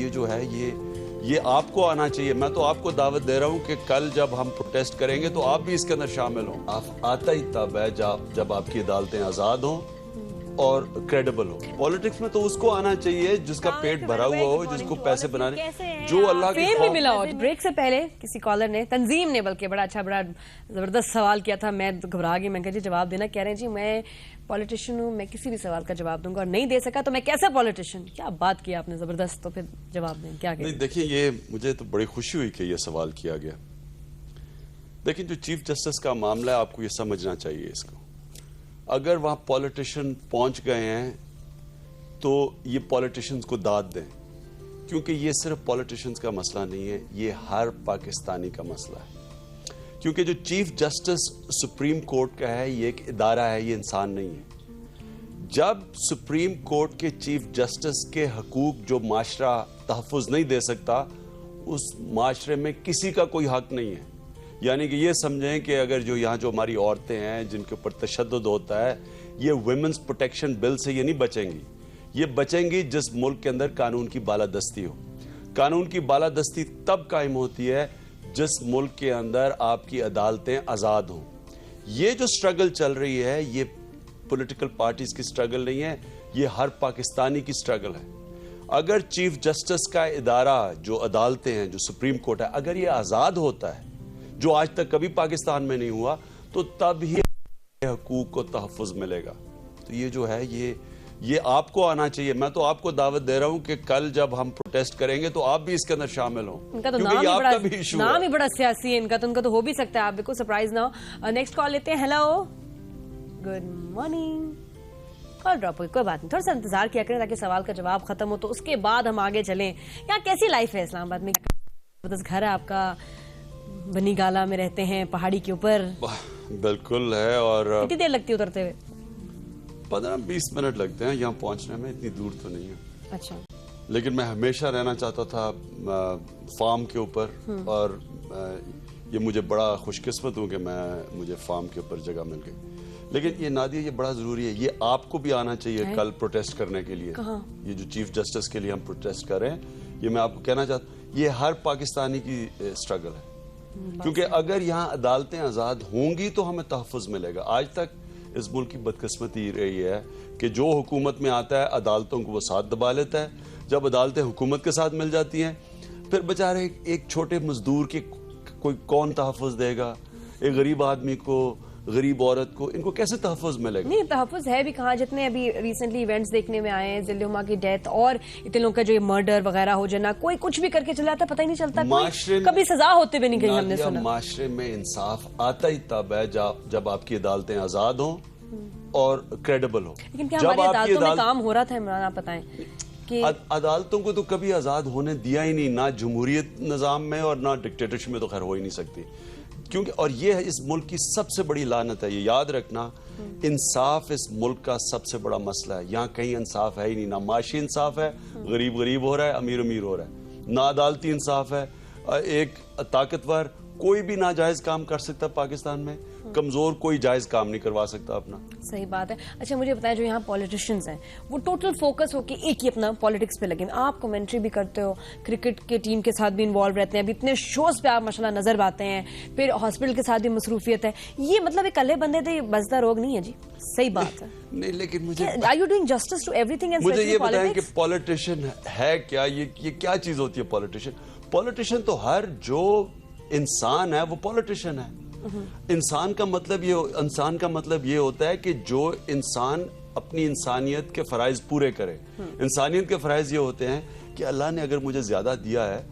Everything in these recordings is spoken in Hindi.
ये जो है ये आपको आना चाहिए। मैं तो आपको दावत दे रहा हूं कि कल जब हम प्रोटेस्ट करेंगे तो आप भी इसके अंदर शामिल हो। आप आता ही तब है जब आपकी अदालतें आजाद हों और क्रेडिबल हो। पॉलिटिक्स में तो उसको आना चाहिए जिसका पेट भरा हुआ हो, जिसको पैसे बनाने, जो अल्लाह की फेम भी मिला हो। ब्रेक से पहले किसी कॉलर ने, तंजीम ने बल्कि बड़ा जबरदस्त सवाल किया था। मैं घबरा गई, मैं कहा जी जवाब देना। कह रहे हैं जी मैं पॉलिटिशियन हूँ, मैं किसी भी सवाल का जवाब दूंगा और नहीं दे सका तो मैं कैसे पॉलिटिशियन। क्या बात किया आपने, जबरदस्त। तो फिर जवाब दें क्या। नहीं देखिए, ये मुझे तो बड़ी खुशी हुई कि ये सवाल किया गया। देखिए, जो चीफ जस्टिस का मामला है, आपको ये समझना चाहिए इसको। अगर वहां पॉलिटिशियन पहुंच गए हैं तो ये पॉलिटिशियंस को दाद दें, क्योंकि ये सिर्फ पॉलिटिशियंस का मसला नहीं है, ये हर पाकिस्तानी का मसला है। क्योंकि जो चीफ जस्टिस सुप्रीम कोर्ट का है, ये एक इदारा है, ये इंसान नहीं है। जब सुप्रीम कोर्ट के चीफ जस्टिस के हकूक जो माशरा तहफ़्फ़ुज़ नहीं दे सकता, उस माशरे में किसी का कोई हक नहीं है। यानी कि ये समझें कि अगर जो यहाँ जो हमारी औरतें हैं जिनके ऊपर तशद्दुद होता है, ये वुमेन्स प्रोटेक्शन बिल से ये नहीं बचेंगी। ये बचेंगी जिस मुल्क के अंदर कानून की बालादस्ती हो। कानून की बालादस्ती तब कायम होती है जिस मुल्क के अंदर आपकी अदालतें आज़ाद हों। ये जो स्ट्रगल चल रही है, ये पॉलिटिकल पार्टीज की स्ट्रगल नहीं है, ये हर पाकिस्तानी की स्ट्रगल है। अगर चीफ जस्टिस का इदारा, जो अदालतें हैं, जो सुप्रीम कोर्ट है, अगर ये आज़ाद होता है, जो आज तक कभी पाकिस्तान में नहीं हुआ, तो तब ही हकूक को तहफ़्फ़ुज़ मिलेगा। तो ये जो है ये आपको आना चाहिए। मैं तो आपको दावत दे रहा हूं कि कल जब हम प्रोटेस्ट करेंगे तो आप भी इसके अंदर शामिल हो। इनका तो नाम ही बड़ा सियासी है इनका, तो उनका तो हो भी सकता है। आप बिल्कुल सरप्राइज ना हो। नेक्स्ट कॉल लेते हैं। Hello, good morning. Call drop हुई, कोई बात नहीं, थोड़ा सा इंतजार किया करें ताकि सवाल का जवाब खत्म हो तो उसके बाद हम आगे चलें। यहाँ कैसी लाइफ है इस्लामाबाद में? घर है आपका, बनी गाला में रहते हैं, पहाड़ी के ऊपर। बिल्कुल है। और कितनी देर लगती है उतरते हुए? 15-20 मिनट लगते हैं यहाँ पहुंचने में, इतनी दूर तो नहीं है। अच्छा। लेकिन मैं हमेशा रहना चाहता था फार्म के ऊपर, और ये मुझे बड़ा खुशकिस्मत हूँ कि मुझे फार्म के ऊपर जगह मिल गई। लेकिन ये नादिया, ये बड़ा जरूरी है, ये आपको भी आना चाहिए कल प्रोटेस्ट करने के लिए। ये जो चीफ जस्टिस के लिए हम प्रोटेस्ट कर रहे हैं, ये मैं आपको कहना चाहता हूँ, ये हर पाकिस्तानी की स्ट्रगल है। क्योंकि अगर यहाँ अदालतें आज़ाद होंगी तो हमें तहफ़्फ़ुज़ मिलेगा। आज तक इस मुल्क की बदकिस्मती रही है कि जो हुकूमत में आता है अदालतों को वो साथ दबा लेता है। जब अदालतें हुकूमत के साथ मिल जाती हैं, फिर बेचारे एक छोटे मजदूर के कोई कौन तहफ़्फ़ुज़ देगा? एक गरीब आदमी को, गरीब औरत को, इनको कैसे तहफ़्फ़ुज़ मिलेगा? नहीं, तहफ़्फ़ुज़ है भी कहाँ। जितने अभी रिसेंटली इवेंट्स देखने में आए हैं, ज़िल्लुमा की डेथ और इतने लोगों का जो ये मर्डर वगैरह हो जाना, कोई कुछ भी करके चला जाता, पता ही नहीं चलता, कभी सज़ा होते हुए नहीं कहीं हमने सुना। माशरे में इंसाफ आता ही तब है जब आपकी अदालतें आज़ाद हों और क्रेडिबल हो। लेकिन क्या हमारी अदालतों में काम हो रहा था इमरान, आप बताएं कि अदालतों को तो कभी आज़ाद होने दिया ही नहीं, ना जमहूरियत निज़ाम में और ना डिक्टेटरशिप में तो खैर हो ही नहीं सकती। क्योंकि और ये है इस मुल्क की सबसे बड़ी लानत है, ये याद रखना। इंसाफ इस मुल्क का सबसे बड़ा मसला है। यहाँ कहीं इंसाफ है ही नहीं, ना माशी इंसाफ है, गरीब गरीब हो रहा है, अमीर अमीर हो रहा है, ना अदालती इंसाफ है। एक ताकतवर कोई भी नाजायज काम कर सकता पाकिस्तान में, कमजोर कोई जायज काम नहीं करवा सकता अपना। सही बात है। अच्छा मुझे बताएं, जो यहाँ पॉलिटिशियंस हैं वो टोटल फोकस हो कि एक ही अपना पॉलिटिक्स पे लगे। आप कमेंट्री भी करते हो, क्रिकेट के टीम के साथ भी इन्वॉल्व रहते हैं, अभी इतने शोज पे आप माशाल्लाह नजर आते हैं, फिर हॉस्पिटल के साथ भी मसरूफियत है। ये मतलब एक कल्ले बंदे थे, बसदा रोग नहीं है जी। सही बात है। नहीं, लेकिन मुझे are you doing justice to everything? मुझे ये बताएं कि पॉलिटिशियन है क्या? ये क्या चीज होती है पॉलिटिशियन? पॉलिटिशियन तो हर जो इंसान है वो पॉलिटिशियन है। इंसान का मतलब ये होता है कि जो इंसान अपनी इंसानियत के फराइज पूरे करे। इंसानियत के फराइज ये होते हैं कि अल्लाह ने अगर मुझे ज्यादा दिया है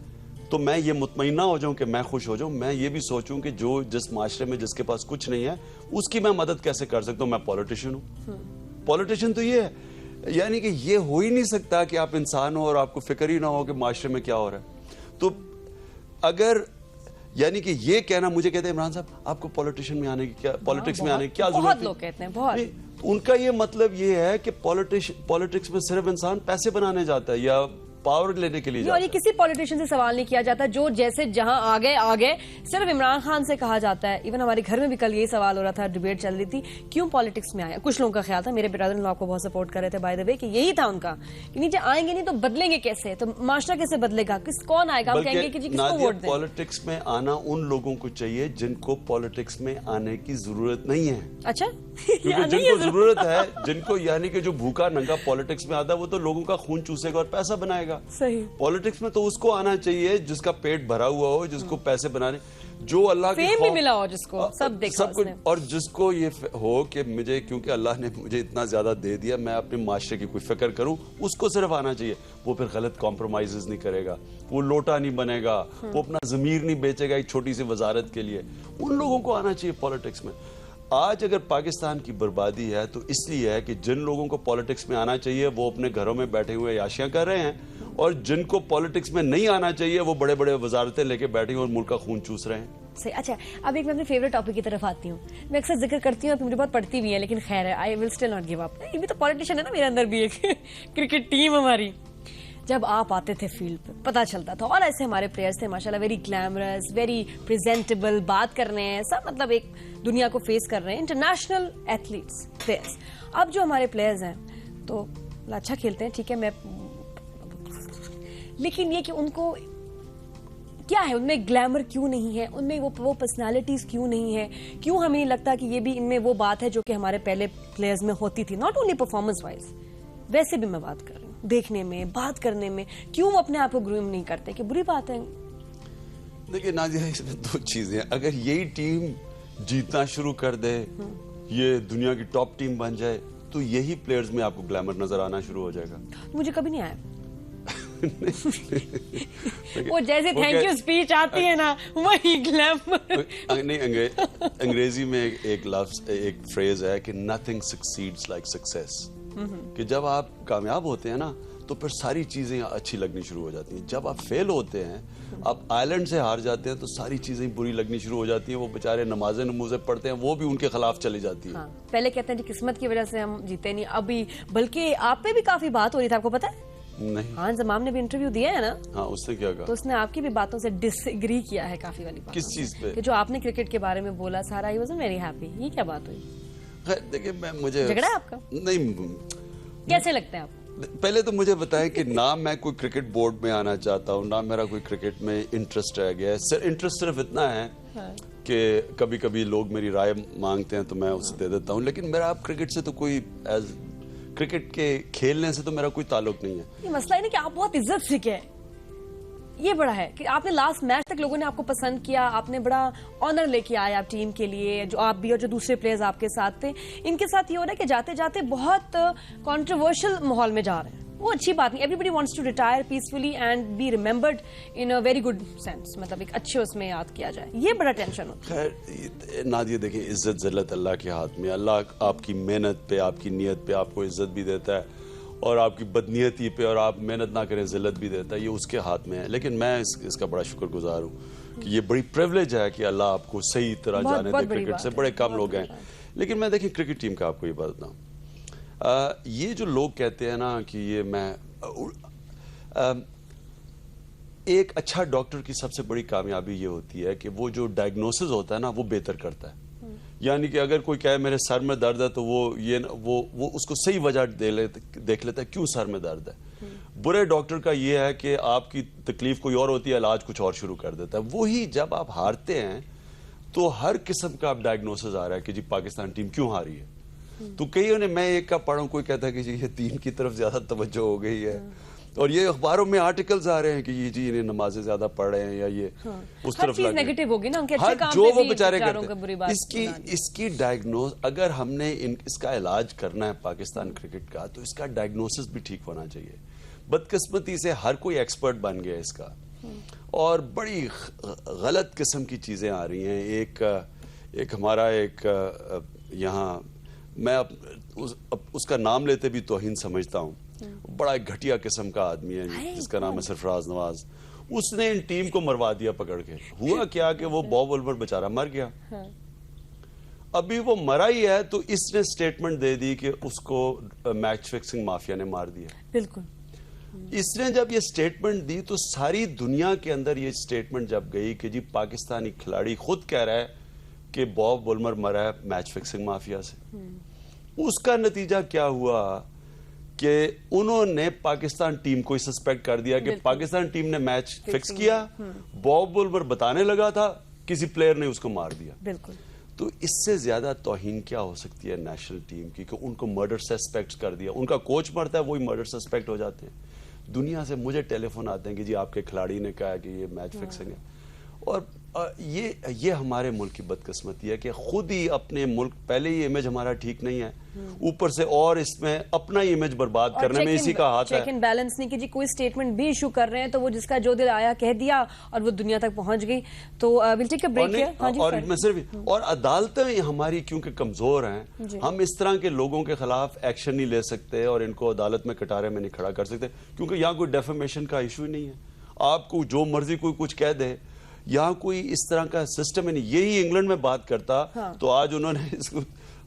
तो मैं ये मुतमईना हो जाऊं कि मैं खुश हो जाऊं। मैं ये भी सोचूं कि जो जिस माशरे में जिसके पास कुछ नहीं है उसकी मैं मदद कैसे कर सकता हूं। मैं पॉलिटिशियन हूं। पॉलिटिशियन तो ये है, यानी कि ये हो ही नहीं सकता कि आप इंसान हो और आपको फिक्र ही ना हो कि माशरे में क्या हो रहा है। तो अगर यानी कि ये कहना, मुझे कहते हैं इमरान साहब आपको पॉलिटिशियन में आने की क्या, पॉलिटिक्स में आने की क्या जरूरत है? बहुत लोग कहते हैं, बहुत। उनका ये मतलब ये है कि पॉलिटिक्स में सिर्फ इंसान पैसे बनाने जाता है या पावर लेने के लिए और जाता ये है। किसी पॉलिटिशियन से सवाल नहीं किया जाता, जो जैसे जहां आ गए। सिर्फ इमरान खान से कहा जाता है। इवन हमारे घर में भी कल यही सवाल हो रहा था, डिबेट चल रही थी, क्यों पॉलिटिक्स में आया। कुछ लोगों का ख्याल था, मेरे ब्रदर इन लॉ को बहुत सपोर्ट कर रहे थे बाय द वे, कि यही था उनका कि नीचे आएंगे नहीं तो बदलेंगे कैसे, तो माशरा कैसे बदलेगा, कौन आएगा, हम कहेंगे कि जी किसको वोट दें। पॉलिटिक्स में आना उन लोगों को चाहिए जिनको पॉलिटिक्स में आने की जरूरत नहीं है। अच्छा क्योंकि जिनको जरूरत है, जिनको यानी कि जो भूखा नंगा पॉलिटिक्स में आता है, वो तो लोगों का खून चूसेगा और पैसा बनाएगा। सही। पॉलिटिक्स में तो उसको आना चाहिए जिसका पेट भरा हुआ हो, जिसको पैसे बनाने, जो अल्लाह की फेम भी मिला हो, जिसको सब देखा सब कुछ, और जिसको ये हो कि मुझे, क्योंकि अल्लाह ने मुझे इतना ज्यादा दे दिया, मैं अपने माशरे की कोई फिक्र करूं, उसको सिर्फ आना चाहिए। वो फिर गलत कॉम्प्रोमाइजेस नहीं करेगा, वो लोटा नहीं बनेगा, वो अपना जमीर नहीं बेचेगा एक छोटी सी वजारत के लिए। उन लोगों को आना चाहिए पॉलिटिक्स में। आज अगर पाकिस्तान की बर्बादी है तो इसलिए है कि जिन लोगों को पॉलिटिक्स में आना चाहिए वो अपने घरों में बैठे हुए याशियां कर रहे हैं, और जिनको पॉलिटिक्स में नहीं आना चाहिए वो बड़े बड़े वजारतें लेके बैठे हुए और मुल्क का खून चूस रहे हैं। सही। अच्छा, अब एक मैं अपने फेवरेट टॉपिक की तरफ आती हूँ। मैं अक्सर जिक्र करती हूँ, मुझे बहुत पढ़ती भी है, लेकिन खैर है, I will still not give up. ये भी तो पॉलिटिशियन है ना, मेरे अंदर भी एक क्रिकेट टीम हमारी। जब आप आते थे फील्ड पे पता चलता था, और ऐसे हमारे प्लेयर्स थे माशाल्लाह, वेरी ग्लैमरस, वेरी प्रेजेंटेबल, बात कर रहे हैं सब, मतलब एक दुनिया को फेस कर रहे हैं, इंटरनेशनल एथलीट्स प्लेयर्स। अब जो हमारे प्लेयर्स हैं तो अच्छा खेलते हैं, ठीक है, मैं, लेकिन ये कि उनको क्या है, उनमें ग्लैमर क्यों नहीं है, उनमें वो पर्सनालिटीज क्यों नहीं है, क्यों हमें नहीं लगता कि ये भी इनमें वो बात है जो कि हमारे पहले प्लेयर्स में होती थी, नॉट ओनली परफॉर्मेंस वाइज, वैसे भी मैं बात कर रही हूँ, देखने में, बात करने में, क्यों वो अपने आप को ग्रूम नहीं करते, कि बुरी बात है। देखिए नादिया, इसमें दो चीजें, अगर यही टीम जीतना शुरू कर दे, ये दुनिया की टॉप टीम बन जाए, तो यही प्लेयर्स में आपको ग्लैमर नजर आना शुरू हो जाएगा। मुझे कभी नहीं आया। वो जैसे थैंक यू स्पीच आती है ना, वही ग्लैमर। नहीं, अंग्रेजी में एक लफ्ज, एक फ्रेज है कि नथिंग सक्सीड्स लाइक सक्सेस, कि जब आप कामयाब होते हैं ना तो फिर सारी चीजें अच्छी लगनी शुरू हो जाती हैं। जब आप फेल होते हैं, आप आयरलैंड से हार जाते हैं, तो सारी चीजें बुरी लगनी शुरू हो जाती हैं। वो बेचारे नमाजें नमूजें पढ़ते हैं, वो भी उनके खिलाफ चली जाती है। हाँ, पहले कहते हैं कि किस्मत की वजह से हम जीते नहीं, अभी बल्कि आप पे भी काफी बात हो रही थी, आपको पता है? नहीं। हाँ, जमाम ने भी इंटरव्यू दिया है ना। हाँ, उसने क्या कहा? तो उसने आपकी भी बातों से डिसएग्री किया है, काफी वाली बात। किस चीज पे? कि जो आपने क्रिकेट के बारे में बोला सारा, ही वाज़न्ट वेरी हैप्पी। ये क्या बात हुई? देखिए, मुझे झगड़ा है आपका? नहीं। कैसे लगता है आपको? पहले तो मुझे बताएं कि ना मैं कोई क्रिकेट बोर्ड में आना चाहता हूँ, ना मेरा कोई क्रिकेट में इंटरेस्ट रह गया है। इंटरेस्ट सिर्फ इतना है कि कभी कभी लोग मेरी राय मांगते हैं तो मैं उसे दे देता हूँ, लेकिन मेरा अब क्रिकेट से तो कोई, क्रिकेट के खेलने से तो मेरा कोई ताल्लुक नहीं है। ये मसला है ना कि आप बहुत इज्जत से क्या है, ये बड़ा है कि आपने लास्ट मैच तक लोगों ने आपको पसंद किया, आपने बड़ा ऑनर लेके आए आप टीम के लिए, जो आप भी और जो दूसरे प्लेयर्स आपके साथ थे। इनके साथ ये हो रहा है कि जाते जाते बहुत कंट्रोवर्शियल माहौल में जा रहे हैं। वो अच्छी बात नहीं। Everybody wants to retire peacefully and be remembered in a very good sense, मतलब एक अच्छे उसमें याद किया जाए, ये बड़ा टेंशन होता है। खैर नादिया, देखिए, इज्जत जिल्लत अल्लाह के हाथ में। अल्लाह आपकी मेहनत पे, आपकी नीयत पे आपको इज्जत भी देता है, और आपकी बदनीयती पे और आप मेहनत ना करें जिल्लत भी देता है, ये उसके हाथ में है। लेकिन मैं इसका बड़ा शुक्रगुजार हूँ कि ये बड़ी प्रिविलेज है कि अल्लाह आपको सही तरह जाने दे। क्रिकेट से बड़े कम लोग हैं। लेकिन मैं देखिए क्रिकेट टीम का आपको ये बात बताऊँ, ये जो लोग कहते हैं ना कि ये मैं, एक अच्छा डॉक्टर की सबसे बड़ी कामयाबी ये होती है कि वो जो डायग्नोसिस होता है ना वो बेहतर करता है। यानी कि अगर कोई कहे मेरे सर में दर्द है, तो वो उसको सही वजह देख लेता है क्यों सर में दर्द है। बुरे डॉक्टर का ये है कि आपकी तकलीफ कोई और होती है, इलाज कुछ और शुरू कर देता है। वही जब आप हारते हैं तो हर किस्म का आप डायग्नोसिस आ रहा है कि जी पाकिस्तान टीम क्यों हारी है। तो कईयों ने, मैं एक का पढ़ा हूं, कोई कहता है कि जी ये दीन की तरफ ज्यादा तवज्जो हो गई है, और ये अखबारों में आर्टिकल्स आ रहे हैं कि ये जी इन्हें नमाजें ज्यादा पढ़ रहे हैं, या ये उस तरफ लग नेगेटिव होगी ना, उनके अच्छे काम जो पे वो भी बेचारे बेचारों करते को बुरी हैं। बात इसकी डायग्नोस, अगर हमने इसका इलाज करना है पाकिस्तान क्रिकेट का, तो इसका डायग्नोसिस भी ठीक होना चाहिए। बदकिस्मती से हर कोई एक्सपर्ट बन गया इसका, और बड़ी गलत किस्म की चीजें आ रही हैं। एक हमारा यहाँ, मैं उसका नाम लेते भी तौहीन समझता हूँ, बड़ा घटिया किस्म का आदमी है जिसका नाम है सरफराज नवाज। उसने इन टीम को मरवा दिया पकड़ के। हुआ क्या कि वो बॉब वुलवर बेचारा मर गया। अभी वो मरा ही है तो इसने स्टेटमेंट दे दी कि उसको मैच फिक्सिंग माफिया ने मार दिया। बिल्कुल। इसने जब ये स्टेटमेंट दी तो सारी दुनिया के अंदर ये स्टेटमेंट जब गई कि जी पाकिस्तानी खिलाड़ी खुद कह रहा है कि बॉब वुलमर मरा है मैच फिक्सिंग माफिया से, उसका नतीजा क्या हुआ कि उन्होंने पाकिस्तान टीम को सस्पेक्ट कर दिया कि पाकिस्तान टीम ने मैच फिक्स किया, बॉब वुलमर बताने लगा था, किसी प्लेयर ने उसको मार दिया। बिल्कुल। तो इससे ज्यादा तौहीन क्या हो सकती है नेशनल टीम की कि उनको मर्डर सस्पेक्ट कर दिया, उनका कोच मरता है वही मर्डर सस्पेक्ट हो जाते हैं। दुनिया से मुझे टेलीफोन आते हैं कि जी आपके खिलाड़ी ने कहा कि ये मैच फिक्सिंग है। और ये हमारे मुल्क की बदकिस्मती है कि खुद ही अपने मुल्क, पहले ही इमेज हमारा ठीक नहीं है, ऊपर से और इसमें अपना ही इमेज बर्बाद करने में इसी का हाथ है। चेक एंड बैलेंस नहीं कि जी कोई स्टेटमेंट भी इशू कर रहे हैं तो वो जिसका जो दिल आया कह दिया और वो दुनिया तक पहुंच गई। तो will take a break here. हाँ जी, और मैं सिर्फ और अदालतें हमारी क्योंकि कमजोर हैं, हम इस तरह के लोगों के खिलाफ एक्शन नहीं ले सकते और इनको अदालत में कटारे में नहीं खड़ा कर सकते क्योंकि यहाँ कोई डेफेमेशन का इशू ही नहीं है। आपको जो मर्जी कोई कुछ कह दे, यहाँ कोई इस तरह का सिस्टम ही नहीं। यही इंग्लैंड में बात करता तो आज उन्होंने इसको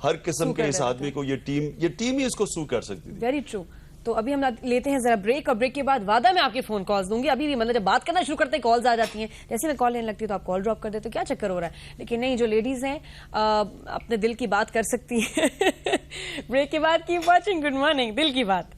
हर किस्म के इस आदमी को ये टीम ही इसको सू कर सकती थी। Very true. तो अभी हम लेते हैं जरा ब्रेक और ब्रेक के बाद वादा मैं आपके फोन कॉल्स दूंगी। अभी भी मतलब जब बात करना शुरू करते हैं कॉल्स आ जाती हैं, जैसे मैं कॉल लेने लगती है तो आप कॉल ड्रॉप कर देते हो, क्या चक्कर हो रहा है। लेकिन नहीं, जो लेडीज हैं अपने दिल की बात कर सकती है। ब्रेक के बाद कीप वॉचिंग गुड मॉर्निंग दिल की बात।